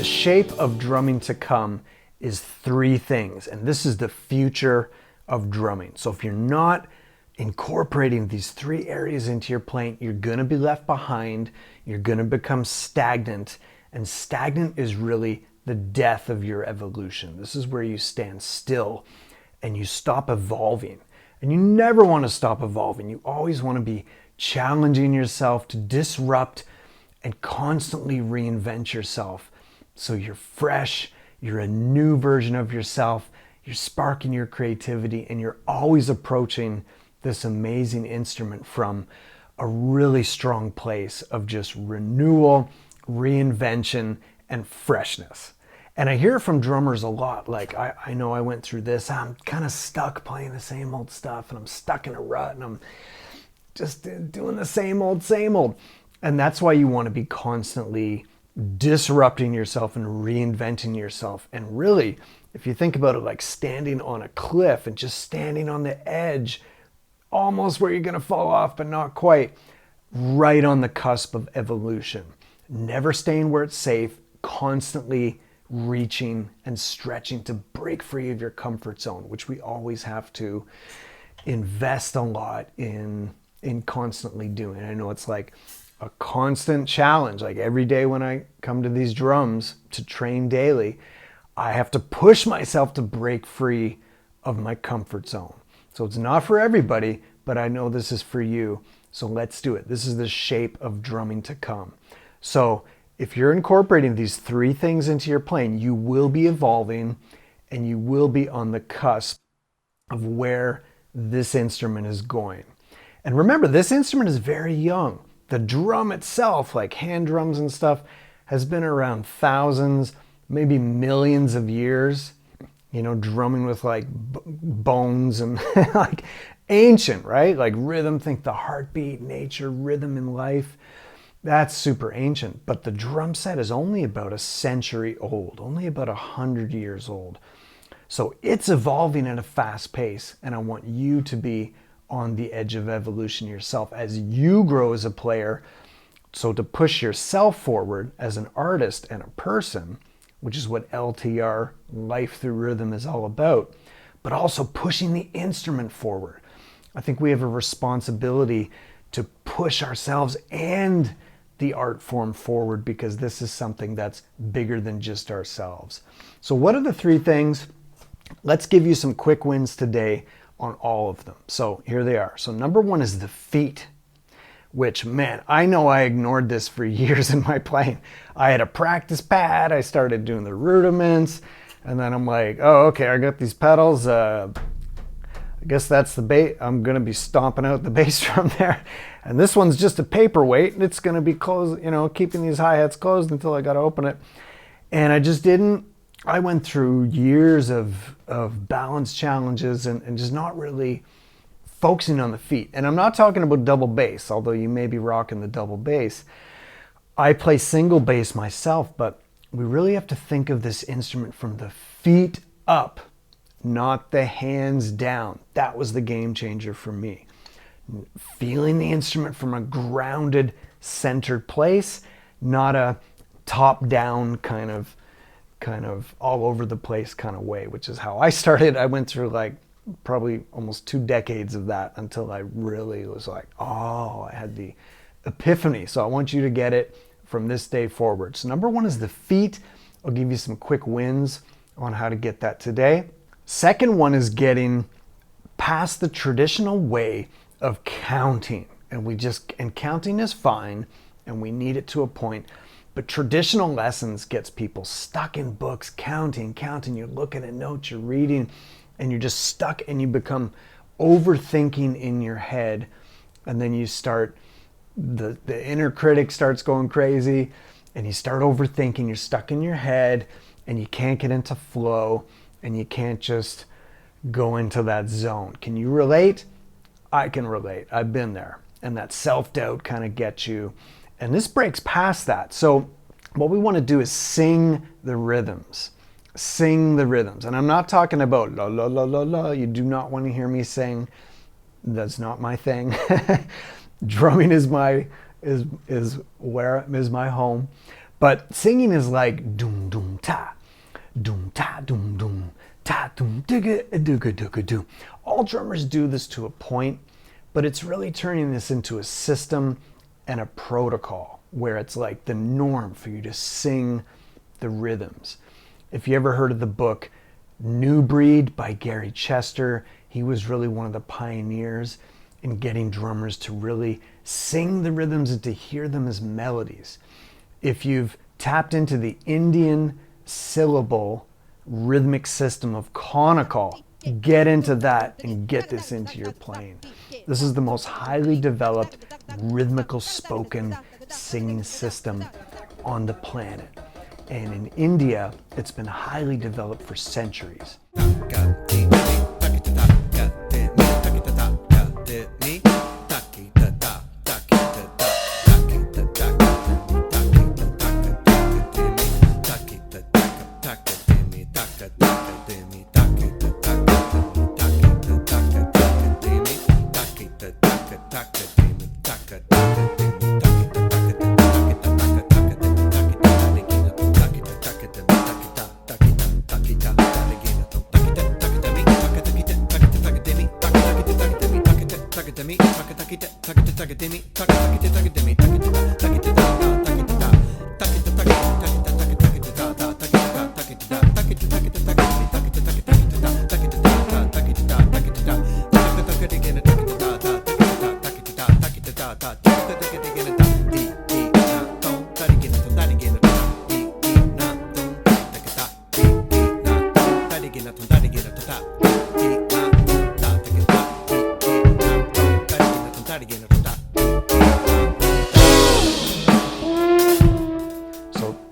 shape of drumming to come is three things, and this is the future of drumming. So if you're not incorporating these three areas into your playing, you're going to be left behind, you're going to become stagnant, and stagnant is really the death of your evolution. This is where you stand still and you stop evolving. And you never want to stop evolving. You always want to be challenging yourself to disrupt and constantly reinvent yourself. So you're fresh, you're a new version of yourself, you're sparking your creativity, and you're always approaching this amazing instrument from a really strong place of just renewal, reinvention, and freshness. And I hear from drummers a lot, like, I know I went through this, I'm kind of stuck playing the same old stuff, and I'm stuck in a rut, and I'm just doing the same old. And that's why you want to be constantly disrupting yourself and reinventing yourself. And really, if you think about it, like standing on a cliff and just standing on the edge, almost where you're going to fall off, but not quite, right on the cusp of evolution. Never staying where it's safe, constantly reaching and stretching to break free of your comfort zone, which we always have to invest a lot in constantly doing. I know it's like a constant challenge. Like every day when I come to these drums to train daily, I have to push myself to break free of my comfort zone. So it's not for everybody, but I know this is for you. So let's do it. This is the shape of drumming to come. So if you're incorporating these three things into your playing, you will be evolving and you will be on the cusp of where this instrument is going. And remember, this instrument is very young. The drum itself, like hand drums and stuff, has been around thousands, maybe millions of years, drumming with like bones and like ancient, right? Like rhythm, think the heartbeat, nature, rhythm in life. That's super ancient, but the drum set is only about a century old, only about 100 years old. So it's evolving at a fast pace, and I want you to be on the edge of evolution yourself as you grow as a player. So to push yourself forward as an artist and a person, which is what LTR, Life Through Rhythm, is all about, but also pushing the instrument forward. I think we have a responsibility to push ourselves and the art form forward, because this is something that's bigger than just ourselves. So what are the three things? Let's give you some quick wins today on all of them. So here they are. So number one is the feet, which, man, I know I ignored this for years in my playing. I had a practice pad, I started doing the rudiments, and then I'm like, oh, okay, I got these pedals. I guess that's the bass. I'm gonna be stomping out the bass drum there. And this one's just a paperweight, and it's gonna be closed, keeping these hi-hats closed until I gotta open it. And I went through years of balance challenges and just not really focusing on the feet. And I'm not talking about double bass, although you may be rocking the double bass. I play single bass myself, but we really have to think of this instrument from the feet up, not the hands down. That was the game changer for me. Feeling the instrument from a grounded, centered place, not a top-down kind of all over the place kind of way, which is how I started. I went through like probably almost 2 decades of that until I really was like, oh, I had the epiphany. So I want you to get it from this day forward. So number one is the feet. I'll give you some quick wins on how to get that today. Second one is getting past the traditional way of counting. And counting is fine, and we need it to a point. But traditional lessons gets people stuck in books, counting. You're looking at notes, you're reading, and you're just stuck, and you become overthinking in your head. And then you start, the inner critic starts going crazy, and you start overthinking. You're stuck in your head, and you can't get into flow, and you can't just go into that zone. Can you relate? I can relate. I've been there. And that self-doubt kind of gets you. And this breaks past that. So what we want to do is sing the rhythms. Sing the rhythms. And I'm not talking about la la la la la. You do not want to hear me sing. That's not my thing. Drumming is my home. But singing is like doom doom ta, doom ta doom doom, ta doom digga dooga dooga doo. All drummers do this to a point, but it's really turning this into a system and a protocol where it's like the norm for you to sing the rhythms. If you ever heard of the book New Breed by Gary Chester, he was really one of the pioneers in getting drummers to really sing the rhythms and to hear them as melodies. If you've tapped into the Indian syllable rhythmic system of conical, get into that and get this into your playing. This is the most highly developed rhythmical spoken singing system on the planet. And in India, it's been highly developed for centuries.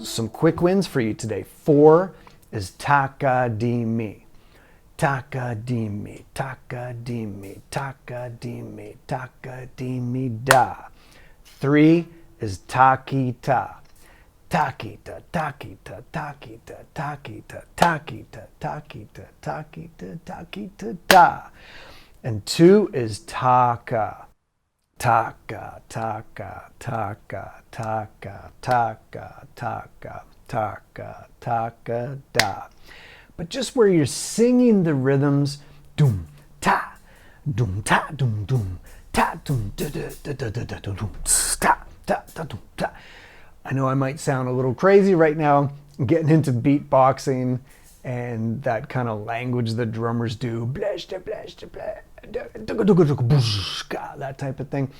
Some quick wins for you today. 4 is taka-di-mi. Taka-di-mi, taka-di-mi, taka-di-mi, taka-di-mi-da. 3 is takita. Takita, takita, takita, takita, takita, takita, takita, takita, da. And 2 is taka. Taka, taka, taka, taka, taka, taka, taka, taka, da. But just where you're singing the rhythms, doom, ta, doom, ta, doom, doom, ta, doom, da, da, da, da, da, da, doom, ta, ta, ta, doom, ta. I know I might sound a little crazy right now, getting into beatboxing and that kind of language that drummers do, blash, blash, blash. That type of thing,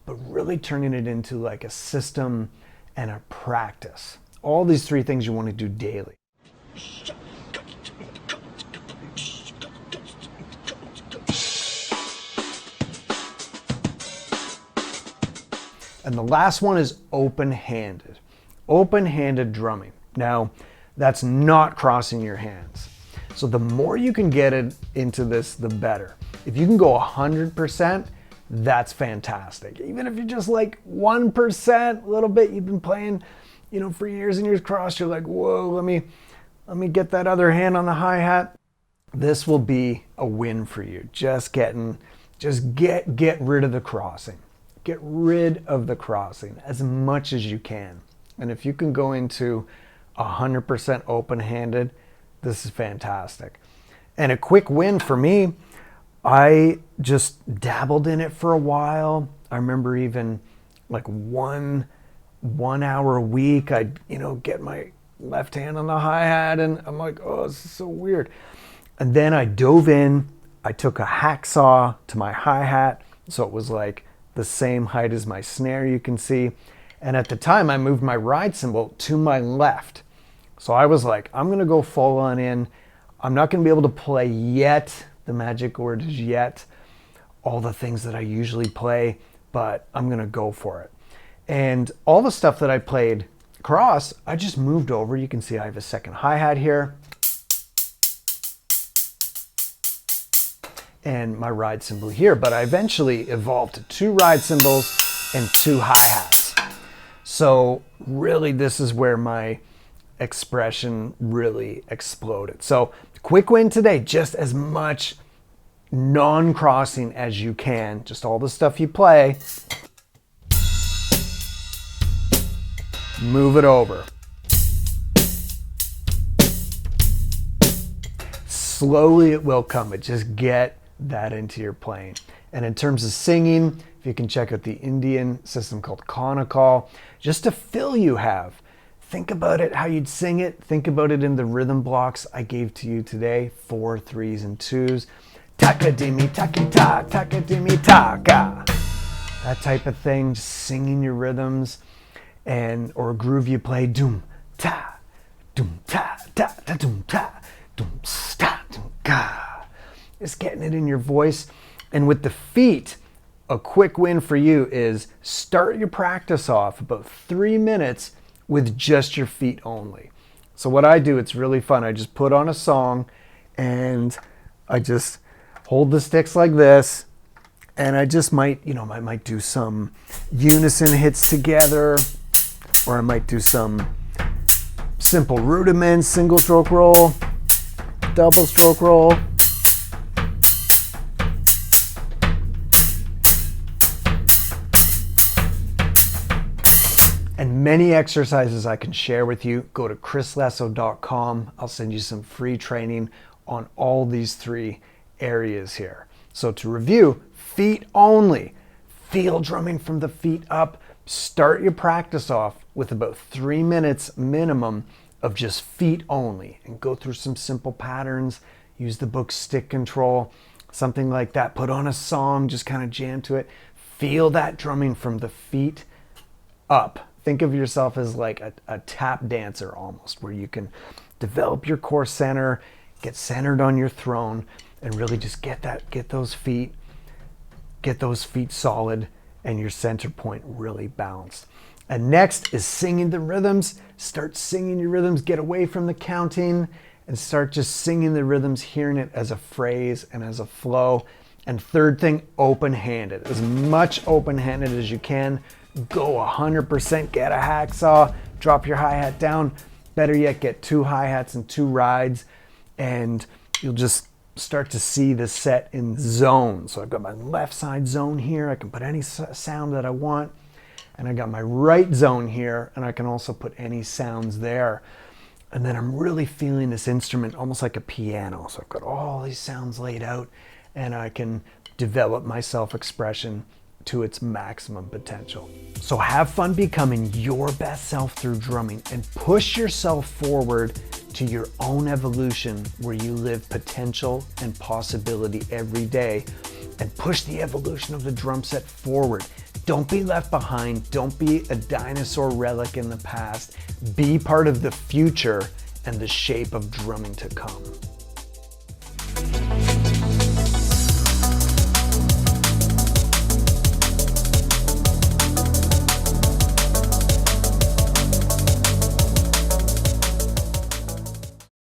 but really turning it into like a system and a practice. All these 3 things you want to do daily. And the last one is open-handed. Open-handed drumming. Now, that's not crossing your hands. So the more you can get it into this, the better. If you can go 100%, that's fantastic. Even if you're just like 1%, a little bit, you've been playing, for years and years crossed, you're like, whoa, let me get that other hand on the hi-hat. This will be a win for you. Just get rid of the crossing. Get rid of the crossing as much as you can. And if you can go into 100% open-handed, this is fantastic. And a quick win for me, I just dabbled in it for a while. I remember even like one hour a week, I'd, get my left hand on the hi-hat and I'm like, oh, this is so weird. And then I dove in, I took a hacksaw to my hi-hat. So it was like the same height as my snare, you can see. And at the time I moved my ride cymbal to my left. So I was like, I'm gonna go full on in. I'm not gonna be able to play yet. The magic word is yet. All the things that I usually play, but I'm gonna go for it. And all the stuff that I played cross, I just moved over. You can see I have a second hi-hat here. And my ride cymbal here, but I eventually evolved to 2 ride cymbals and 2 hi-hats. So really this is where my expression really exploded. So quick win today, just as much non-crossing as you can, just all the stuff you play, move it over. slowly it will come. But just get that into your playing. And in terms of singing, if you can check out the Indian system called Konakal, just a fill you have. Think about it, how you'd sing it. Think about it in the rhythm blocks I gave to you today, 4 3s and 2s. Taka-dimi, taki-ta, taka-dimi, taka. That type of thing, just singing your rhythms, or a groove you play, doom ta, doom ta, ta, ta, doom ta, doom sta, doom ka. Just getting it in your voice. And with the feet, a quick win for you is start your practice off about 3 minutes with just your feet only. So what I do, it's really fun. I just put on a song and I just hold the sticks like this, and I just might do some unison hits together, or I might do some simple rudiments, single stroke roll, double stroke roll. And many exercises I can share with you. Go to chrislesso.com. I'll send you some free training on all these 3 areas here. So to review, feet only. Feel drumming from the feet up. Start your practice off with about 3 minutes minimum of just feet only, and go through some simple patterns. Use the book Stick Control, something like that. Put on a song, just kind of jam to it. Feel that drumming from the feet up. Think of yourself as like a tap dancer almost, where you can develop your core center, get centered on your throne, and really just get those feet solid and your center point really balanced. And next is singing the rhythms. Start singing your rhythms, get away from the counting and start just singing the rhythms, hearing it as a phrase and as a flow. And third thing, open-handed. As much open-handed as you can. Go 100%, get a hacksaw, drop your hi-hat down. Better yet, get 2 hi-hats and 2 rides, and you'll just start to see the set in zone. So I've got my left side zone here. I can put any sound that I want. And I got my right zone here, and I can also put any sounds there. And then I'm really feeling this instrument almost like a piano. So I've got all these sounds laid out, and I can develop my self-expression to its maximum potential. So have fun becoming your best self through drumming, and push yourself forward to your own evolution, where you live potential and possibility every day, and push the evolution of the drum set forward. Don't be left behind. Don't be a dinosaur relic in the past. Be part of the future and the shape of drumming to come.